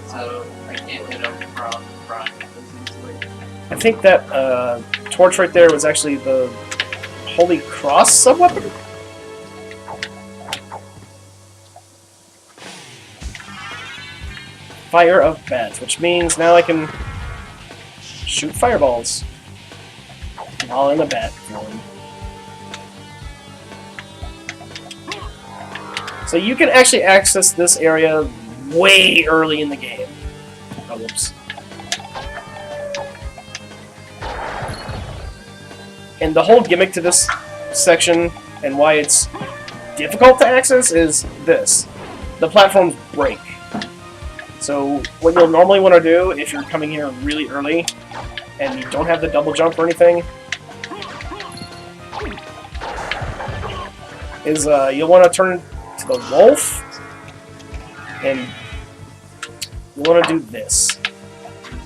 So I can't hit him from front. I think that torch right there was actually the Holy Cross sub-weapon? Fire of Bats, which means now I can shoot fireballs while in a bat form. So you can actually access this area way early in the game. Oh, whoops. And the whole gimmick to this section and why it's difficult to access is this. The platforms break. So what you'll normally want to do if you're coming here really early and you don't have the double jump or anything is you'll want to turn to the wolf and you want to do this.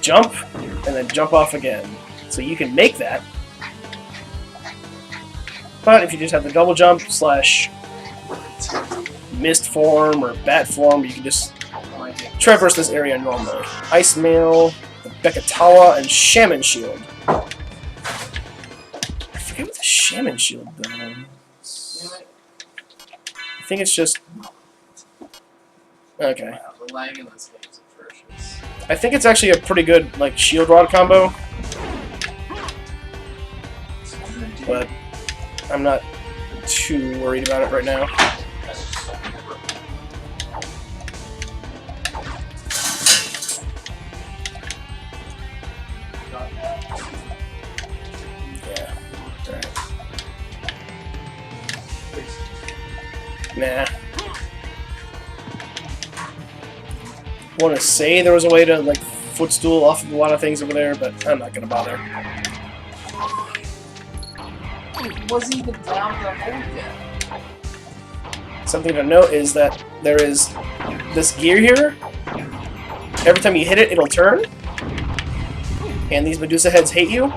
Jump and then jump off again. So you can make that. But if you just have the double jump slash mist form or bat form, you can just traverse this area normally. Ice Mail, the Bekatawa, and Shaman Shield. I forget what the Shaman Shield does. I think it's just... Okay. The lag in this game is atrocious. I think it's actually a pretty good like shield rod combo. But I'm not too worried about it right now. Yeah. Alright. Nah. I want to say there was a way to like footstool off of a lot of things over there, but I'm not gonna bother. It wasn't even down the hole yet. Something to note is that there is this gear here. Every time you hit it, it'll turn. And these Medusa heads hate you.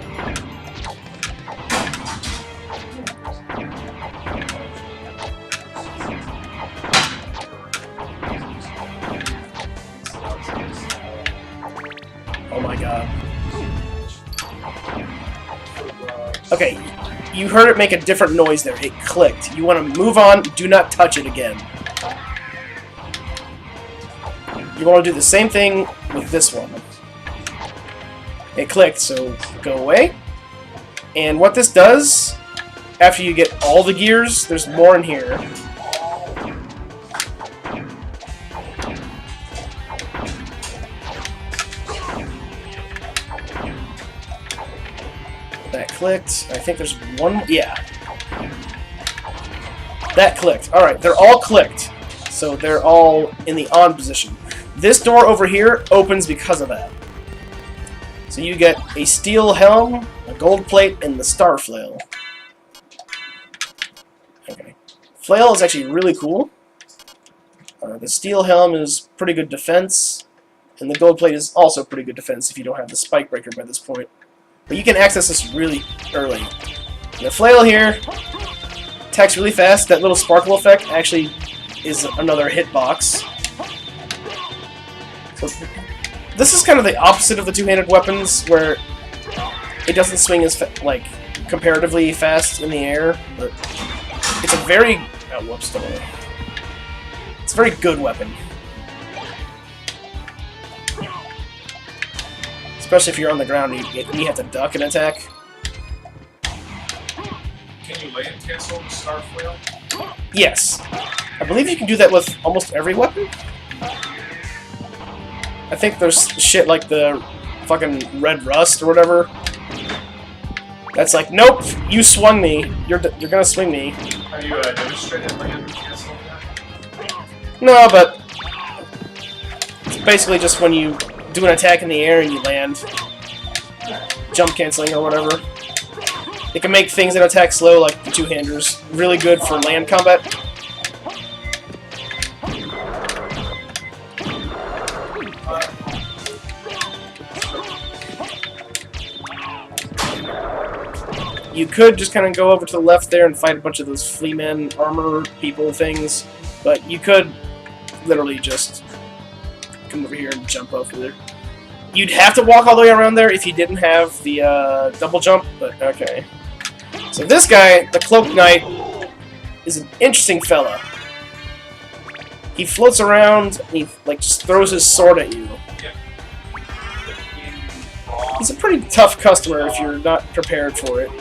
Oh my god. Okay, you heard it make a different noise there. It clicked. You want to move on, do not touch it again. You want to do the same thing with this one. It clicked, so go away. And what this does, after you get all the gears, there's more in here. That clicked. I think there's one... Yeah. That clicked. Alright, they're all clicked. So they're all in the on position. This door over here opens because of that. So you get a steel helm, a gold plate, and the star flail. Okay. Flail is actually really cool. The steel helm is pretty good defense. And the gold plate is also pretty good defense if you don't have the spike breaker by this point. But you can access this really early. The flail here attacks really fast. That little sparkle effect actually is another hitbox. So this is kind of the opposite of the two-handed weapons, where it doesn't swing as like comparatively fast in the air, but it's a very it's a very good weapon. Especially if you're on the ground and you have to duck and attack. Can you lay in cancel the star flail? Yes. I believe you can do that with almost every weapon. I think there's shit like the fucking red rust or whatever. That's like, nope, you swung me. You're gonna swing me. Have you demonstrated laying cancel yet? No, but it's basically just when you do an attack in the air and you land. Jump canceling or whatever. It can make things that attack slow, like the two-handers, really good for land combat. You could just kind of go over to the left there and fight a bunch of those flea men armor people things, but you could literally just come over here and jump over there. You'd have to walk all the way around there if you didn't have the double jump, but okay. So this guy, the Cloak Knight, is an interesting fella. He floats around, and he like just throws his sword at you. He's a pretty tough customer if you're not prepared for it.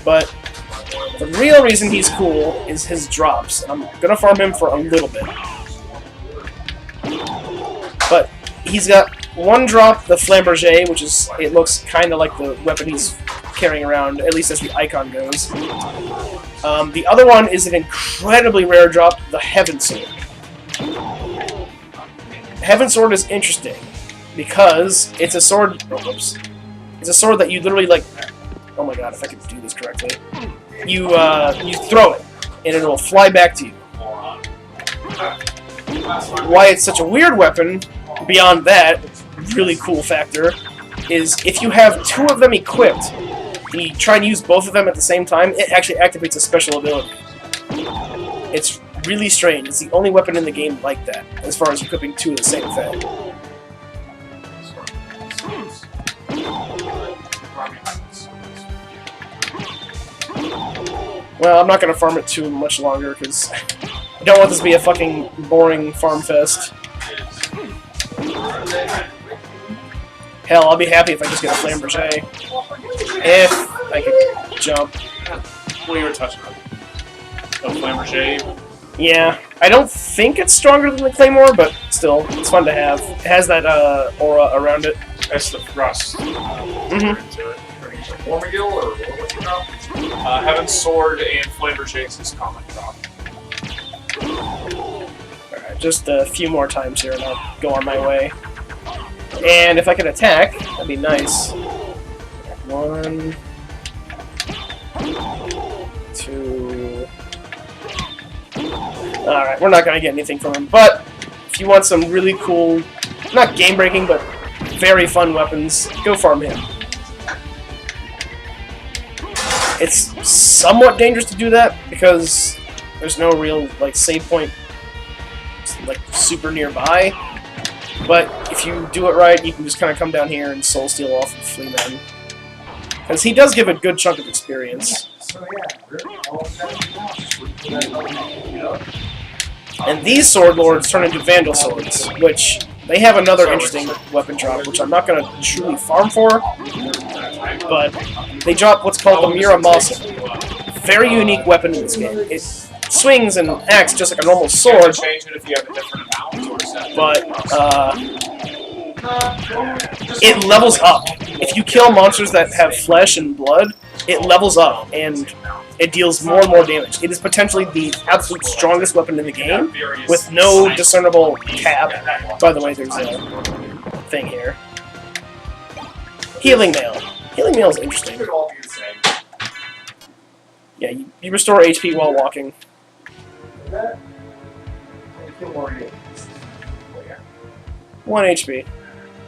But the real reason he's cool is his drops. I'm gonna farm him for a little bit. But he's got one drop, the Flamberger, which is, it looks kind of like the weapon he's carrying around, at least as the icon goes. The other one is an incredibly rare drop, the Heaven Sword. Heaven Sword is interesting because it's a sword. Oh, oops. It's a sword that you literally like. Oh my god! If I could do this correctly, you throw it and it will fly back to you. Why it's such a weird weapon, beyond that really cool factor, is if you have two of them equipped, and you try and use both of them at the same time, it actually activates a special ability. It's really strange. It's the only weapon in the game like that, as far as equipping two of the same thing. Well, I'm not going to farm it too much longer, because I don't want this to be a fucking boring farm fest. Hell, I'll be happy if I just get a Flamberger. If I could jump. What you were touching on? Oh, Flamberger? Yeah, I don't think it's stronger than the Claymore, but still, it's fun to have. It has that aura around it. That's the thrust. Mm-hmm. Warmigil, or what's your drop? Heaven's Sword and Flamberger's is common drop. Alright, just a few more times here and I'll go on my way. And if I could attack, that'd be nice. 1, 2... Alright, we're not going to get anything from him, but if you want some really cool, not game-breaking, but very fun weapons, go farm him. It's somewhat dangerous to do that, because there's no real, like, save point, like, super nearby. But if you do it right, you can just kind of come down here and soul steal off of Fleaman. Because he does give a good chunk of experience. And these Sword Lords turn into Vandal Swords, which they have another interesting weapon drop, which I'm not going to truly farm for, but they drop what's called the Miramasa. Very unique weapon in this game. It swings and acts just like a normal sword, but it levels up. If you kill monsters that have flesh and blood, it levels up, and it deals more and more damage. It is potentially the absolute strongest weapon in the game, with no discernible cap. By the way, there's a thing here. Healing Mail. Healing Mail is interesting. Yeah, you restore HP while walking. 1 HP.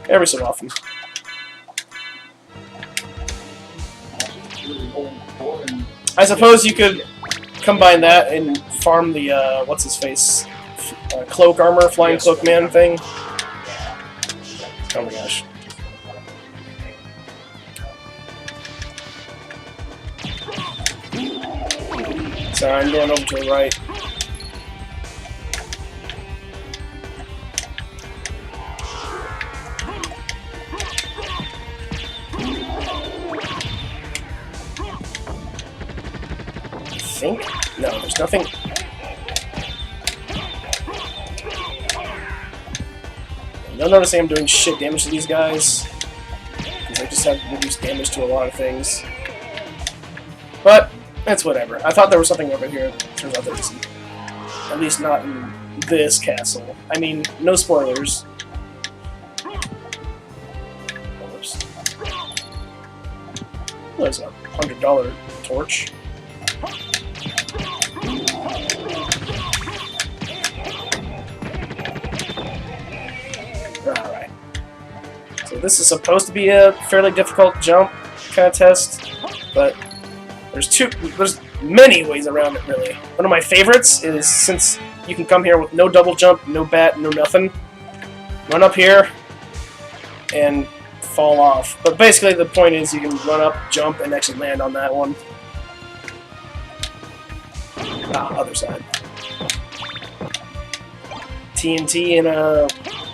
Every so often. I suppose you could combine that and farm the, what's-his-face? Cloak armor, Flying Cloak Man thing. Oh my gosh. Sorry, I'm going over to the right. I think? No, there's nothing. You'll notice I'm doing shit damage to these guys, because I just have reduced damage to a lot of things. But that's whatever. I thought there was something over here. Turns out there isn't. At least not in this castle. I mean, no spoilers. Well, there's a $100 torch. Alright. So this is supposed to be a fairly difficult jump kind of test, but there's many ways around it, really. One of my favorites is, since you can come here with no double jump, no bat, no nothing, run up here and fall off. But basically the point is you can run up, jump, and actually land on that one. Ah, other side. TNT in a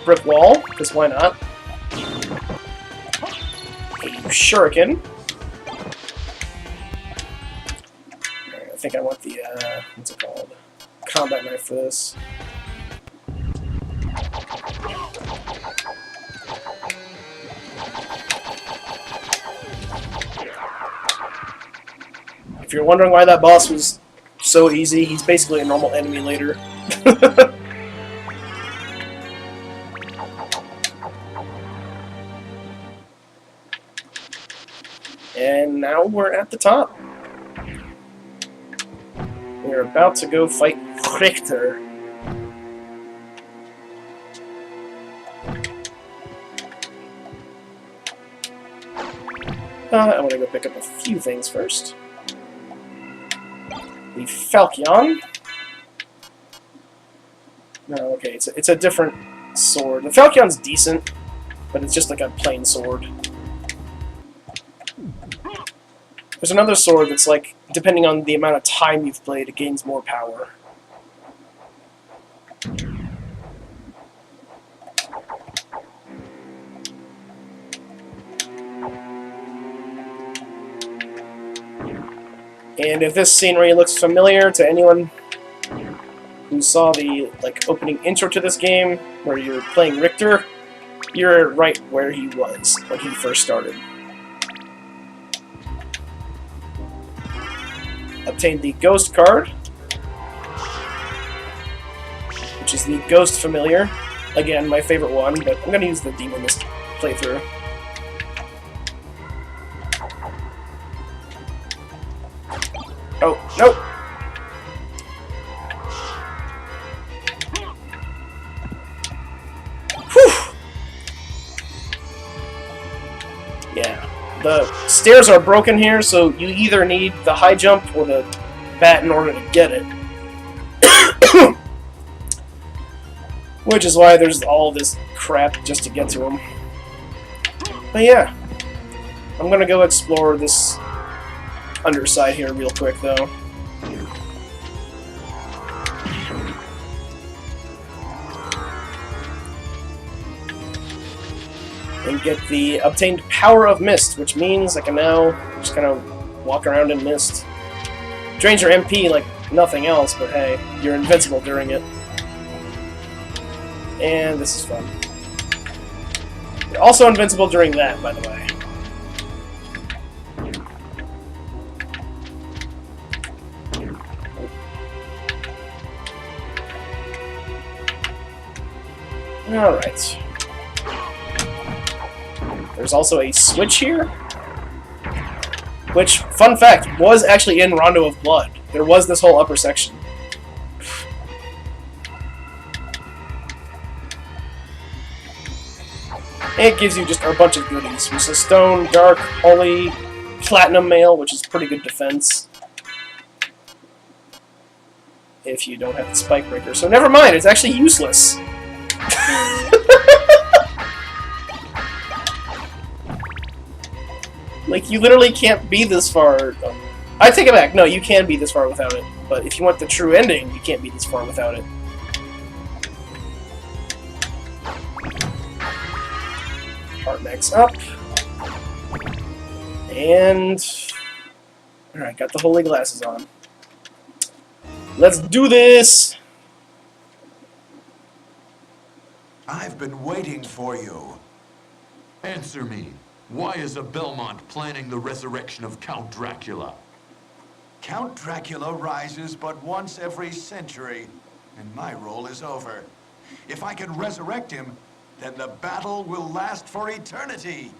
brick wall, because why not? A shuriken. I think I want the, what's it called? Combat knife for this. If you're wondering why that boss was so easy, he's basically a normal enemy later. And now we're at the top. We're about to go fight Richter. I want to go pick up a few things first. The Falchion. No, okay, it's a different sword. The Falchion's decent, but it's just like a plain sword. There's another sword that's like, depending on the amount of time you've played, it gains more power. And if this scenery looks familiar to anyone who saw the opening intro to this game, where you're playing Richter, you're right where he was when he first started. Obtained the Ghost card, which is the Ghost Familiar. Again, my favorite one, but I'm going to use the Demon this playthrough. Oh, nope! Whew! Yeah. The stairs are broken here, so you either need the high jump or the bat in order to get it. Which is why there's all this crap just to get to them. But yeah, I'm gonna go explore this underside here real quick, though. And get the obtained Power of Mist, which means I can now just kind of walk around in mist. Drains your MP like nothing else, but hey, you're invincible during it. And this is fun. You're also invincible during that, by the way. Alright. There's also a switch here, which, fun fact, was actually in Rondo of Blood. There was this whole upper section. It gives you just a bunch of goodies. There's a Stone, Dark, Holy, Platinum Mail, which is pretty good defense. If you don't have the Spike Breaker. So never mind, it's actually useless. Like, you literally can't be this far. I take it back. No, you can be this far without it. But if you want the true ending, you can't be this far without it. Heart max up. And... Alright, got the holy glasses on. Let's do this! I've been waiting for you. Answer me. Why is a Belmont planning the resurrection of Count Dracula? Count Dracula rises but once every century, and my role is over. If I can resurrect him, then the battle will last for eternity.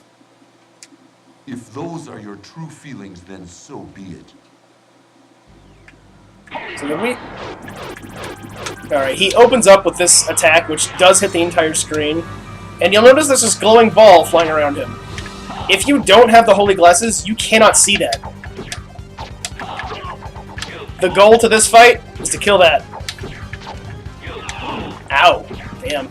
If those are your true feelings, then so be it. So then Alright, he opens up with this attack, which does hit the entire screen. And you'll notice there's this glowing ball flying around him. If you don't have the holy glasses, you cannot see that. The goal to this fight is to kill that. Ow. Damn.